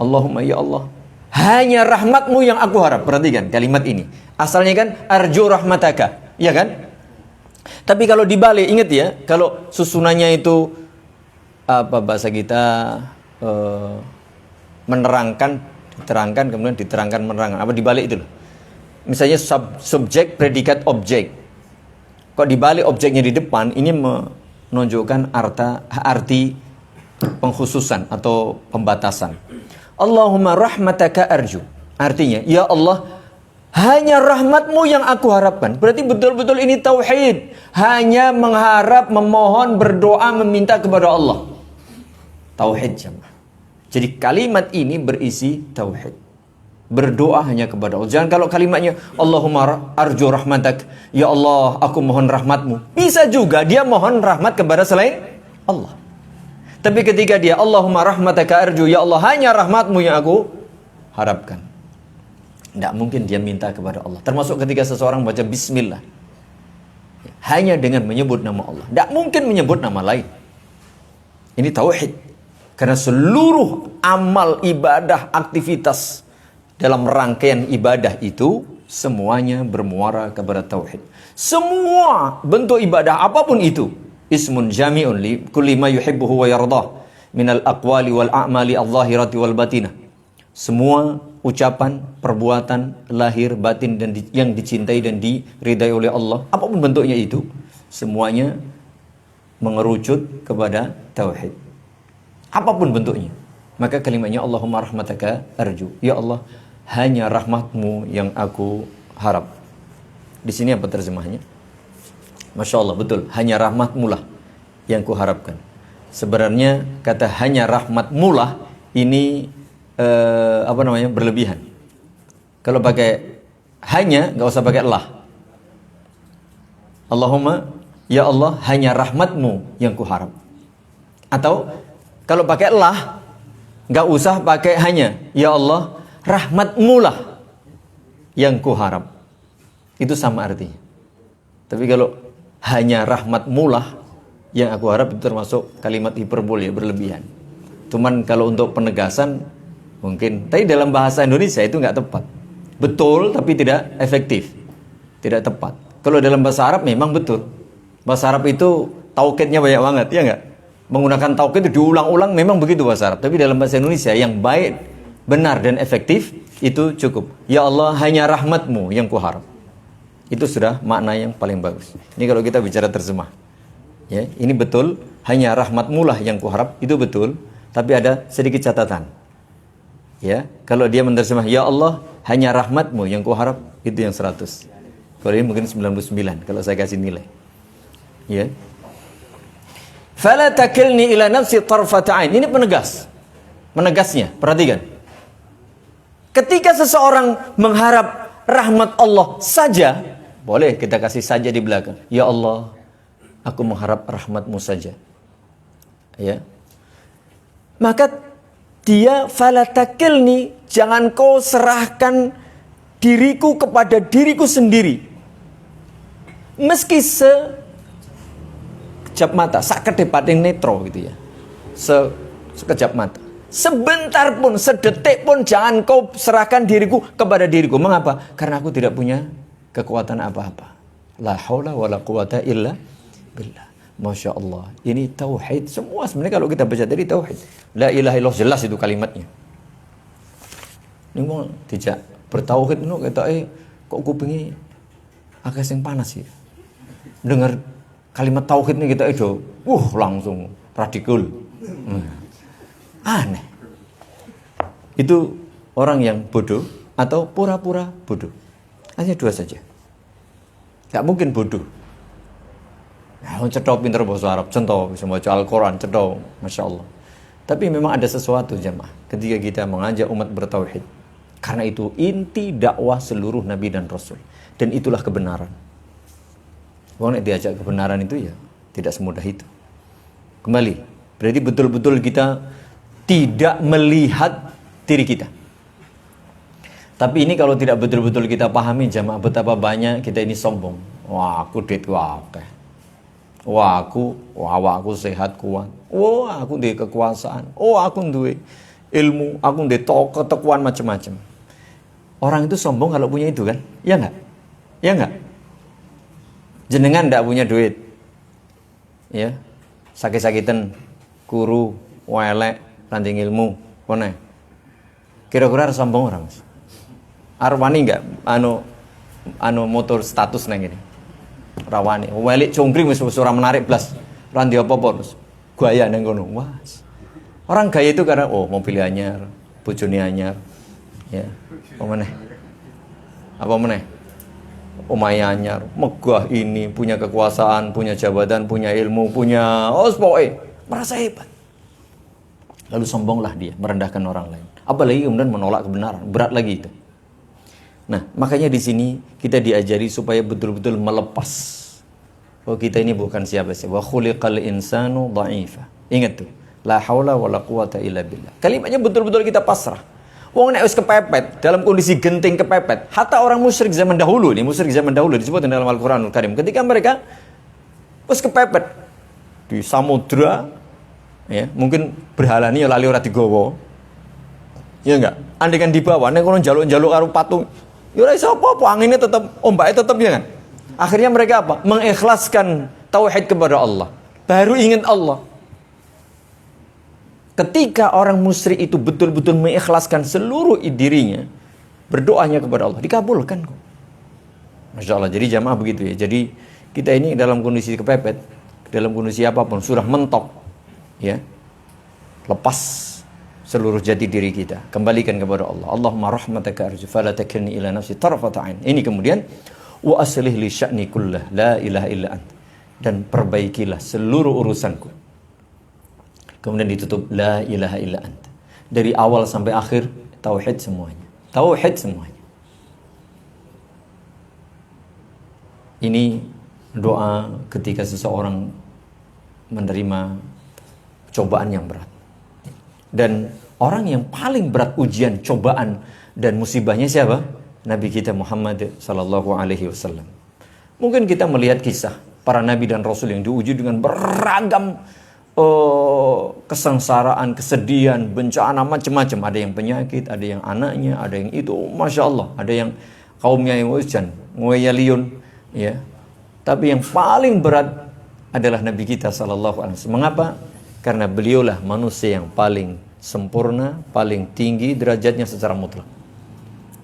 Allahumma ya Allah, hanya rahmatmu yang aku harap. Perhatikan kalimat ini. Asalnya kan arju rahmataka, ya kan? Tapi kalau dibalik, ingat ya, kalau susunannya itu apa bahasa kita menerangkan, diterangkan, kemudian diterangkan, menerangkan. Apa dibalik itu loh? Misalnya subjek, predikat, objek. Kok dibalik objeknya di depan, ini menunjukkan arti pengkhususan atau pembatasan. Allahumma rahmataka arju. Artinya, ya Allah, hanya rahmatmu yang aku harapkan. Berarti betul-betul ini tauhid. Hanya mengharap, memohon, berdoa, meminta kepada Allah. Tauhid jemaah. Jadi kalimat ini berisi tauhid. Berdoa hanya kepada Allah. Jangan kalau kalimatnya Allahumma arju rahmatak, ya Allah aku mohon rahmatmu. Bisa juga dia mohon rahmat kepada selain Allah. Tapi ketika dia Allahumma rahmataka arju, ya Allah hanya rahmatmu yang aku harapkan, tidak mungkin dia minta kepada Allah. Termasuk ketika seseorang baca bismillah, hanya dengan menyebut nama Allah, tidak mungkin menyebut nama lain. Ini tauhid. Karena seluruh amal ibadah, aktivitas dalam rangkaian ibadah itu semuanya bermuara kepada tauhid. Semua bentuk ibadah apapun itu, ismun jami'un li kulli ma yuhibbuhu wa yardah minal aqwali wal a'mali adh-dhahirati wal batinah. Semua ucapan, perbuatan, lahir, batin dan yang dicintai dan diridai oleh Allah, apapun bentuknya itu, semuanya mengerucut kepada tauhid. Apapun bentuknya. Maka kalimatnya Allahumma rahmataka arju. Ya Allah, hanya rahmatmu yang aku harap. Di sini apa terjemahnya? Masya Allah, betul. Hanya rahmatmu lah yang kuharapkan. Sebenarnya kata hanya rahmatmu lah ini berlebihan. Kalau pakai hanya, nggak usah pakai lah. Allahumma, ya Allah, hanya rahmatmu yang kuharap. Atau kalau pakai lah, nggak usah pakai hanya. Ya Allah, rahmatmu lah yang kuharap. Itu sama artinya. Tapi kalau hanya rahmatmu lah yang aku harap, itu termasuk kalimat hiperbole, berlebihan. Cuman kalau untuk penegasan mungkin, tapi dalam bahasa Indonesia itu nggak tepat. Betul tapi tidak efektif, tidak tepat. Kalau dalam bahasa Arab memang betul. Bahasa Arab itu taukidnya banyak banget, ya nggak? Menggunakan taukid itu diulang-ulang, memang begitu bahasa Arab. Tapi dalam bahasa Indonesia yang baik, benar dan efektif itu cukup. Ya Allah, hanya rahmatmu yang kuharap. Itu sudah makna yang paling bagus. Ini kalau kita bicara terjemah. Ya, ini betul, hanya rahmatmu lah yang kuharap, itu betul. Tapi ada sedikit catatan. Ya, kalau dia menerjemah ya Allah, hanya rahmatmu yang kuharap, itu yang 100. Kalau ini mungkin 99 kalau saya kasih nilai. Ya. Fala takilni ila nafsi tarfata ain. Ini penegas. Menegasnya, perhatikan. Ketika seseorang mengharap rahmat Allah saja, boleh kita kasih saja di belakang. Ya Allah, aku mengharap rahmatmu saja. Ya. Maka dia fala takilni, jangan kau serahkan diriku kepada diriku sendiri. Meski sekejap mata, sakedep yang netro gitu ya. Sekejap mata. Sebentar pun, sedetik pun jangan kau serahkan diriku kepada diriku. Mengapa? Karena aku tidak punya kekuatan apa-apa. La haula wala quwata illa billah. Masya Allah. Ini tauhid. Semua sebenarnya kalau kita baca tadi tauhid. La ilaha illallah, jelas itu kalimatnya. Ini mau tidak bertauhid no kata kok kupingi agak sing panas ya. Dengar kalimat tauhid ini kita itu langsung radikal. Aneh. Itu orang yang bodoh atau pura-pura bodoh. Hanya dua saja. Gak mungkin bodoh. Nah, cedok pinter bahasa Arab, contoh bisa baca Al-Quran, cedok, Masya Allah. Tapi memang ada sesuatu jemaah ketika kita mengajak umat bertauhid. Karena itu inti dakwah seluruh Nabi dan Rasul. Dan itulah kebenaran. Kalau diajak kebenaran itu ya tidak semudah itu. Kembali, berarti betul-betul kita tidak melihat diri kita. Tapi ini kalau tidak betul-betul kita pahami jemaah, betapa banyak kita ini sombong. Wah, aku duit akeh. Wah, aku sehat kuat. Wah, aku duwe kekuasaan. Oh, aku duwe ilmu, aku duwe ketekuan macam-macam. Orang itu sombong kalau punya itu kan? Ya enggak? Ya enggak? Jenengan enggak punya duit. Ya. Sakit-sakitan, kuru, welek, ranting ilmu, kone. Kira-kira sombong orang, Mas. Arwani enggak anu motor status nang ini. Rawani, welik cungkring wis ora menarik blas. Ora ndi apa-apa terus. Gaya nang kono. Wah. Orang gaya itu karena mobil anyar, bojone anyar. Ya. Apa meneh? Omahe anyar, megah ini, punya kekuasaan, punya jabatan, punya ilmu, punya pokoke merasa hebat. Lalu sombonglah dia, merendahkan orang lain. Apalagi kemudian menolak kebenaran, berat lagi itu. Nah, makanya di sini kita diajari supaya betul-betul melepas bahwa kita ini bukan siapa-siapa. Wa khuliqal insanu dha'ifa. Ingat tuh, la haula wala quwata illa billah. Kalimatnya betul-betul kita pasrah. Wong nek wis kepepet, dalam kondisi genting kepepet, hatta orang musyrik zaman dahulu disebut dalam Al-Qur'anul Karim. Ketika mereka wis kepepet di samudra, ya, mungkin berhalani ya lali ora digawa. Ya enggak? Andekan di bawah nek kono njaluk-njaluk karo patung, ya ora iso apa-apa, anginnya tetap, ombaknya tetap, ya kan? Akhirnya mereka apa? Mengikhlaskan tauhid kepada Allah. Baru ingat Allah. Ketika orang musyrik itu betul-betul mengikhlaskan seluruh dirinya, berdoanya kepada Allah, dikabulkan kok. Masya Allah, jadi jamaah begitu ya. Jadi kita ini dalam kondisi kepepet, dalam kondisi apapun, sudah mentok, ya, lepas seluruh jati diri kita. Kembalikan kepada Allah. Allahumma rahmataka arju fala takilni ila nafsi tarfata ain. Ini kemudian wa aslih li sya'ni kullah la ilaha illa anta. Dan perbaikilah seluruh urusanku. Kemudian ditutup la ilaha illa anta. Dari awal sampai akhir tauhid semuanya. Tauhid semuanya. Ini doa ketika seseorang menerima cobaan yang berat. Dan orang yang paling berat ujian, cobaan dan musibahnya siapa? Nabi kita Muhammad sallallahu alaihi wasallam. Mungkin kita melihat kisah para nabi dan rasul yang diuji dengan beragam kesengsaraan, kesedihan, bencana macam-macam. Ada yang penyakit, ada yang anaknya, ada yang itu, masya Allah. Ada yang kaumnya yang hujan, nguyaliun, ya. Tapi yang paling berat adalah Nabi kita sallallahu alaihi wasallam. Mengapa? Karena beliaulah manusia yang paling sempurna, paling tinggi derajatnya secara mutlak.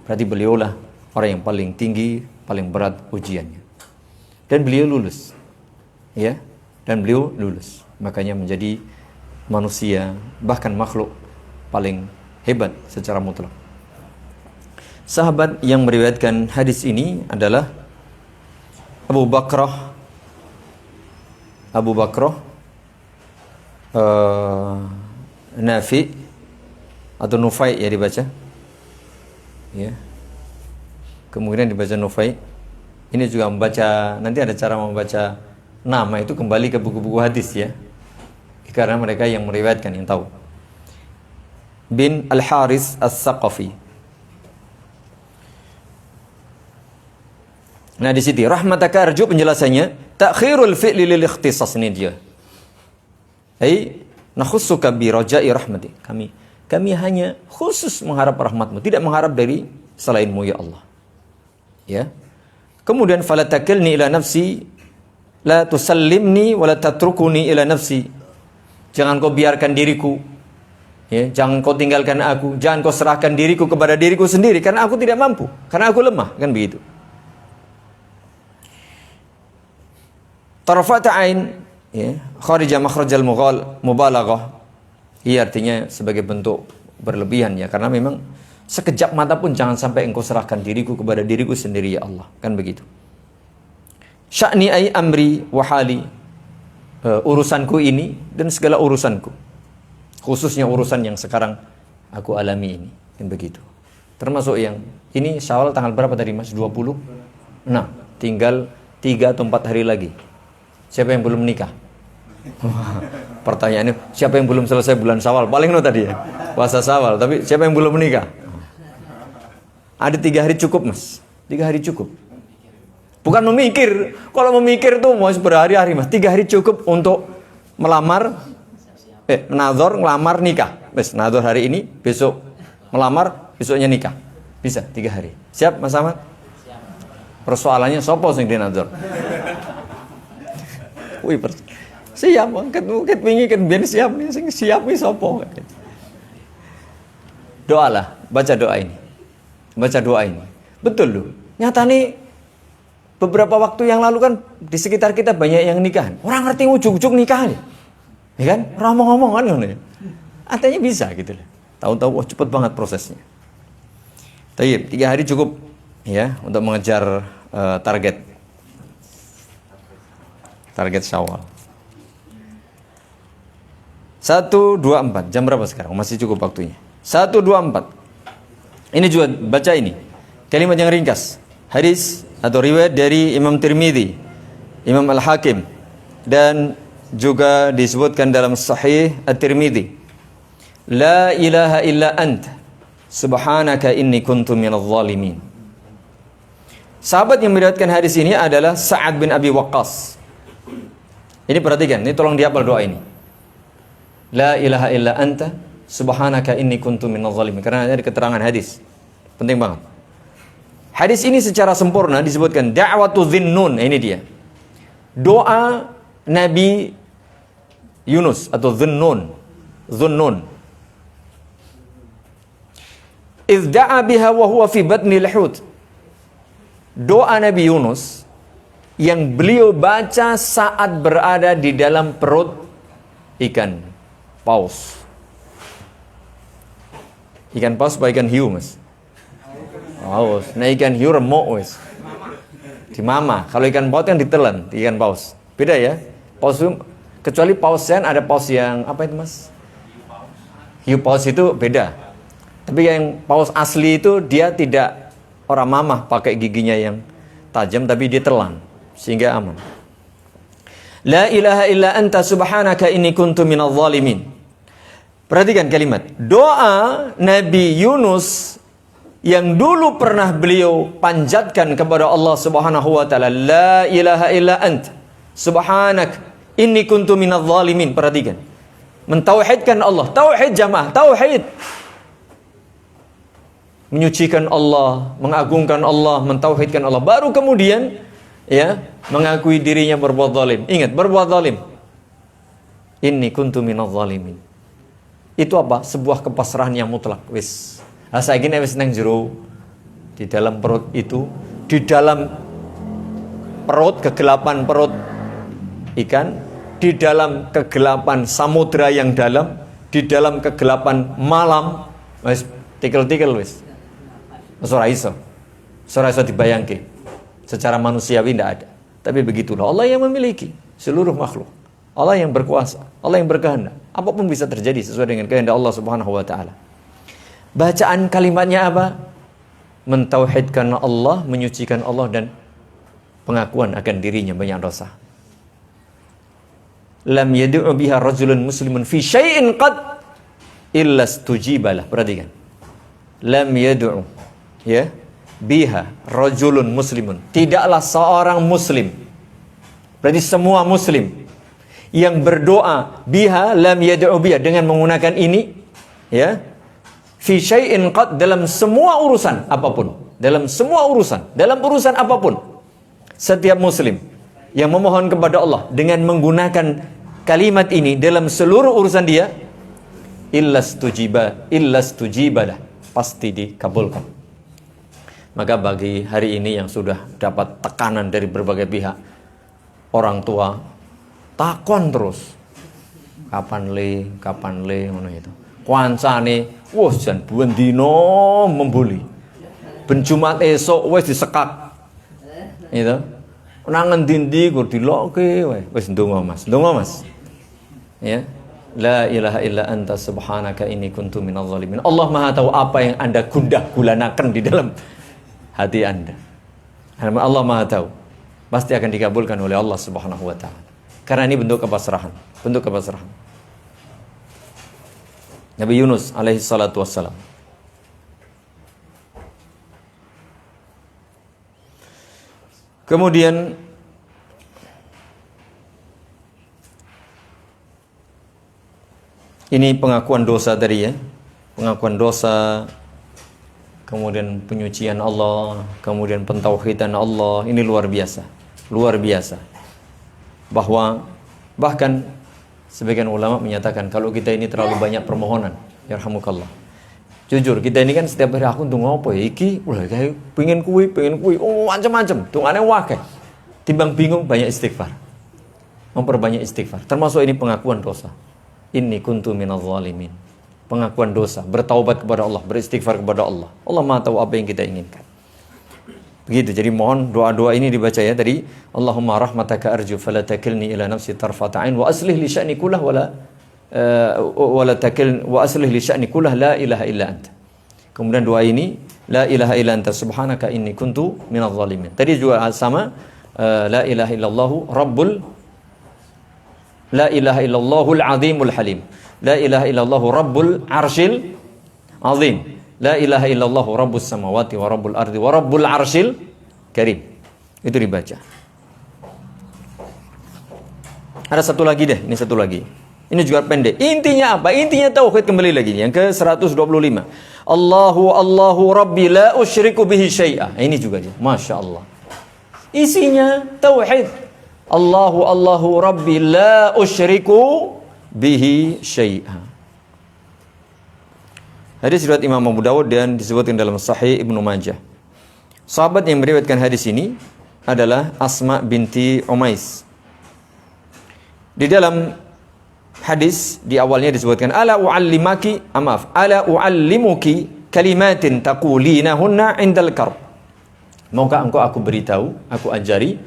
Berarti beliaulah orang yang paling tinggi, paling berat ujiannya. Dan beliau lulus. Ya, dan beliau lulus. Makanya menjadi manusia, bahkan makhluk paling hebat secara mutlak. Sahabat yang meriwayatkan hadis ini adalah Abu Bakrah Nafi atau Nufai ya dibaca. Ya. Kemungkinan dibaca Nufai. Ini juga membaca, nanti ada cara membaca nama itu kembali ke buku-buku hadis ya. Karena mereka yang meriwayatkan yang tahu. Bin Al-Haris As-Saqafi. Nah di sini rahmataka arju penjelasannya takhirul fi'li lil ikhtisas, ini dia. Ai nakhussuka bi raja'i rahmati. Kami hanya khusus mengharap rahmatmu, tidak mengharap dari selainmu ya Allah. Ya. Kemudian fala takilni ila nafsi la tusallimni wa la tatrukuni ila nafsi. Jangan kau biarkan diriku, ya, jangan kau tinggalkan aku, jangan kau serahkan diriku kepada diriku sendiri karena aku tidak mampu, karena aku lemah, kan begitu. Tarafat ain, ya, kharija makhrajal mubalaghah. Iya artinya sebagai bentuk berlebihan ya, karena memang sekejap mata pun jangan sampai engkau serahkan diriku kepada diriku sendiri ya Allah, kan begitu. Sya'ni ay amri wa hali, urusanku ini dan segala urusanku, khususnya urusan yang sekarang aku alami ini, kan begitu. Termasuk yang ini Syawal tanggal berapa tadi Mas? 26. Tinggal 3 atau 4 hari lagi. Siapa yang belum menikah? Pertanyaannya, siapa yang belum selesai bulan Syawal? Paling tadi ya, puasa Syawal. Tapi siapa yang belum menikah? Ada 3 hari cukup Mas. 3 hari cukup. Bukan memikir. Kalau memikir tuh mau berhari-hari Mas. 3 hari cukup untuk melamar, menadzor, ngelamar, nikah. Mas, nadzor hari ini, besok melamar, besoknya nikah. Bisa 3 hari. Siap Mas Ahmad? Persoalannya sopo sing dinadzor. Wih, siap, ket wingi kan ben siap nih, sing siap wis sapa. Doalah, baca doa ini. Baca doa ini. Betul loh. Nyata nih beberapa waktu yang lalu kan di sekitar kita banyak yang nikahan. Orang ngerti ujug-ujug nikah nih. Ya kan? Orang ngomong kan ngono. Artinya bisa gitu loh. Tahu-tahu cepet banget prosesnya. Tayyib, 3 hari cukup ya untuk mengejar target Syawal. 124. Jam berapa sekarang? Masih cukup waktunya. 124. Ini juga baca ini. Kalimat yang ringkas. Hadis atau riwayat dari Imam Tirmidzi, Imam Al-Hakim, dan juga disebutkan dalam Sahih At-Tirmidzi. La ilaha illa anta subhanaka inni kuntu minadh dhalimin. Sahabat yang meriwayatkan hadis ini adalah Sa'ad bin Abi Waqqas. Ini perhatikan, ini tolong dihafal doa ini. La ilaha illa anta subhanaka inni kuntu minadh dhalimin. Karena ada keterangan hadis. Penting banget. Hadis ini secara sempurna disebutkan da'watu Dhinnun. Ini dia. Doa Nabi Yunus atau Dhunnun. Idh da'a biha wa huwa fi batnil hut. Doa Nabi Yunus yang beliau baca saat berada di dalam perut ikan paus. Ikan paus apa ikan hiu, Mas? Paus. Nah, ikan hiu remuk wis. Di mama. Kalau ikan paus kan ditelan, ikan paus. Beda ya. Paus itu, kecuali paus sen ada paus yang apa itu, Mas? Hiu paus itu beda. Tapi yang paus asli itu dia tidak orang mamah pakai giginya yang tajam, tapi dia telan sehingga aman. La ilaha illa anta subhanaka inni kuntu minadh dhalimin. Perhatikan kalimat doa Nabi Yunus yang dulu pernah beliau panjatkan kepada Allah Subhanahu wa taala, la ilaha illa anta subhanak inni kuntu minadh dhalimin. Perhatikan, mentauhidkan Allah, tauhid jamaah, tauhid, menyucikan Allah, mengagungkan Allah, mentauhidkan Allah, baru kemudian ya mengakui dirinya berbuat zalim. Ingat, berbuat zalim, inni kuntu minadh dhalimin. Itu apa? Sebuah kepasrahan yang mutlak. Wis, saiki nek wis nang jero di dalam perut itu, di dalam perut, kegelapan perut ikan, di dalam kegelapan samudra yang dalam, di dalam kegelapan malam, wis tikel-tikel wis. Ora iso dibayangke. Secara manusiawi tidak ada. Tapi begitulah Allah yang memiliki seluruh makhluk. Allah yang berkuasa, Allah yang berkehendak. Apapun bisa terjadi sesuai dengan kehendak Allah Subhanahu wa taala. Bacaan kalimatnya apa? Mentauhidkan Allah, menyucikan Allah, dan pengakuan akan dirinya banyak dosa. Lam yad'u biha rajulun muslimun fi syai'in qad illa stujibalah. Perhatikan. Lam yad'u ya biha rajulun muslimun, tidaklah seorang muslim, berarti semua muslim yang berdoa biha, lam yad'u biha, dengan menggunakan ini ya, fi syai'in qad, dalam semua urusan apapun, dalam semua urusan, dalam urusan apapun, setiap muslim yang memohon kepada Allah dengan menggunakan kalimat ini dalam seluruh urusan dia, illa stujibalah, pasti dikabulkan. Maka bagi hari ini yang sudah dapat tekanan dari berbagai pihak, orang tua takon terus, kapan le ngono itu. Kancane wis jan buan dino membuli. Ben Jumat esuk wis disekak. Itu. Nang endi-endi kur dilokke wae. Wis ndonga Mas. Ya. La ilaha illa anta subhanaka inni kuntu minadh dhalimin. Allah Maha tahu apa yang Anda gundah gulanakan di dalam hati Anda. Allah Maha tahu. Pasti akan dikabulkan oleh Allah Subhanahu wa taala. Karena ini bentuk kepasrahan, Nabi Yunus alaihi salatu wassalam. Kemudian ini pengakuan dosa tadi ya. Pengakuan dosa, kemudian penyucian Allah, kemudian pentauhidan Allah. Ini luar biasa. Bahwa bahkan sebagian ulama menyatakan kalau kita ini terlalu banyak permohonan, yarhamukallah. Jujur, kita ini kan setiap hari aku ndonga apa ya iki, kayak pengen kuwi, macam-macam, dongane wae. Timbang bingung, banyak istighfar. Memperbanyak istighfar. Termasuk ini pengakuan dosa. Inni kuntu minadh dhalimin. Pengakuan dosa, bertaubat kepada Allah, beristighfar kepada Allah. Allah Maha tahu apa yang kita inginkan. Begitu. Jadi mohon doa-doa ini dibaca ya tadi. Allahumma rahmataka arju fala takilni ila nafsi tarfata ain wa aslih li sya'ni kullah wala takil wa aslih li sya'ni kullah la ilaha illa anta. Kemudian doa ini, la ilaha illa anta subhanaka inni kuntu minadh dhalimin. Tadi juga sama, la ilaha illallahu rabbul, la ilaha illallahul azimul halim. La ilaha illallahu rabbul arshil azim. La ilaha illallahu rabbus samawati wa rabbul ardi wa rabbul arshil karim. Itu dibaca. Ada satu lagi deh, ini satu lagi. Ini juga pendek. Intinya apa? Intinya tauhid, kembali lagi yang ke 125. Allahu rabbi la usyriku bihi syai'a. Ini juga dia. Masya Allah. Isinya tauhid. Allahu rabbi la usyriku bihi syai'a. Hadis riwayat Imam Abu Dawud dan disebutkan dalam Sahih Ibnu Majah. Sahabat yang meriwayatkan hadis ini adalah Asma binti Umais. Di dalam hadis di awalnya disebutkan ala uallimuki kalimatin taqulinahunna indal karb. Maukah engkau aku beritahu, aku ajari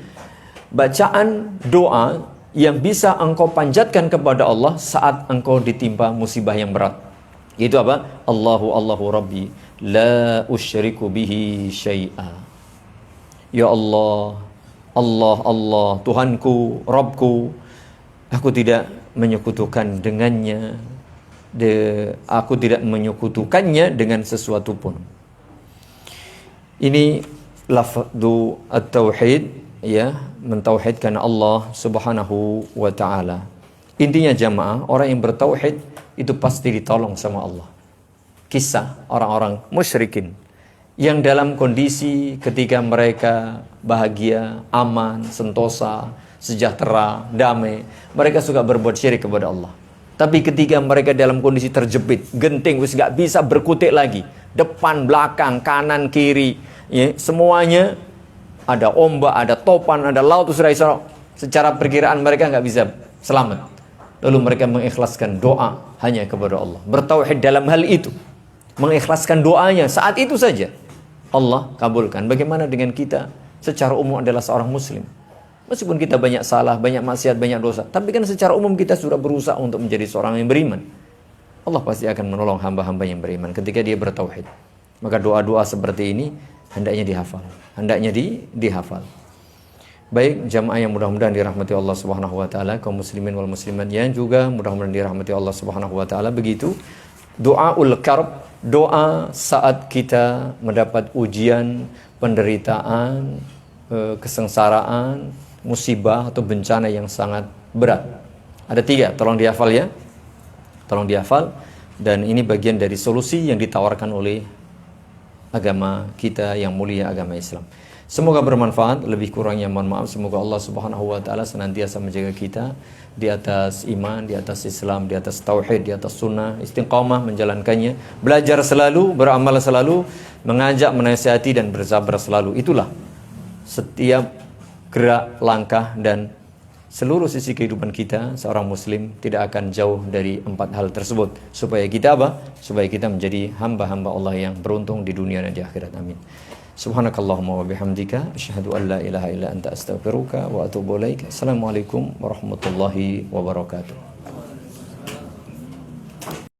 bacaan doa yang bisa engkau panjatkan kepada Allah saat engkau ditimpa musibah yang berat. Itu apa? Allahu Rabbi la usyriku bihi syai'a. Ya Allah, Allah Tuhanku, Rabbku, aku tidak menyekutukan dengannya, aku tidak menyekutukannya dengan sesuatu pun. Ini lafzu at-tauhid, ya, mentauhidkan Allah Subhanahu wa taala. Intinya jamaah, orang yang bertauhid itu pasti ditolong sama Allah. Kisah orang-orang musyrikin yang dalam kondisi ketika mereka bahagia, aman, sentosa, sejahtera, damai, mereka suka berbuat syirik kepada Allah. Tapi ketika mereka dalam kondisi terjepit, genting, wis gak bisa berkutik lagi, depan, belakang, kanan, kiri, ya, semuanya ada ombak, ada topan, ada laut, secara perkiraan mereka gak bisa selamat. Lalu mereka mengikhlaskan doa hanya kepada Allah, bertauhid dalam hal itu, mengikhlaskan doanya saat itu saja, Allah kabulkan. Bagaimana dengan kita secara umum adalah seorang muslim? Meskipun kita banyak salah, banyak maksiat, banyak dosa, tapi kan secara umum kita sudah berusaha untuk menjadi seorang yang beriman. Allah pasti akan menolong hamba-hamba yang beriman ketika dia bertauhid. Maka doa-doa seperti ini hendaknya dihafal, hendaknya dihafal. Baik jamaah yang mudah-mudahan dirahmati Allah Subhanahu wa taala, kaum muslimin wal muslimat yang juga mudah-mudahan dirahmati Allah Subhanahu wa taala. Begitu doaul karb, doa saat kita mendapat ujian, penderitaan, kesengsaraan, musibah atau bencana yang sangat berat. Ada 3, tolong dihafal ya. Tolong dihafal, dan ini bagian dari solusi yang ditawarkan oleh agama kita yang mulia, agama Islam. Semoga bermanfaat, lebih kurangnya mohon maaf. Semoga Allah Subhanahu wa taala senantiasa menjaga kita di atas iman, di atas Islam, di atas tauhid, di atas sunnah, istiqamah menjalankannya, belajar selalu, beramal selalu, mengajak, menasihati dan bersabar selalu. Itulah setiap gerak, langkah dan seluruh sisi kehidupan kita seorang muslim tidak akan jauh dari 4 hal tersebut. Supaya kita apa? Supaya kita menjadi hamba-hamba Allah yang beruntung di dunia dan di akhirat. Amin. Subhanakallahumma wa bihamdika asyhadu an la ilaha illa anta astaghfiruka wa atubu ilaik. Assalamualaikum warahmatullahi wabarakatuh.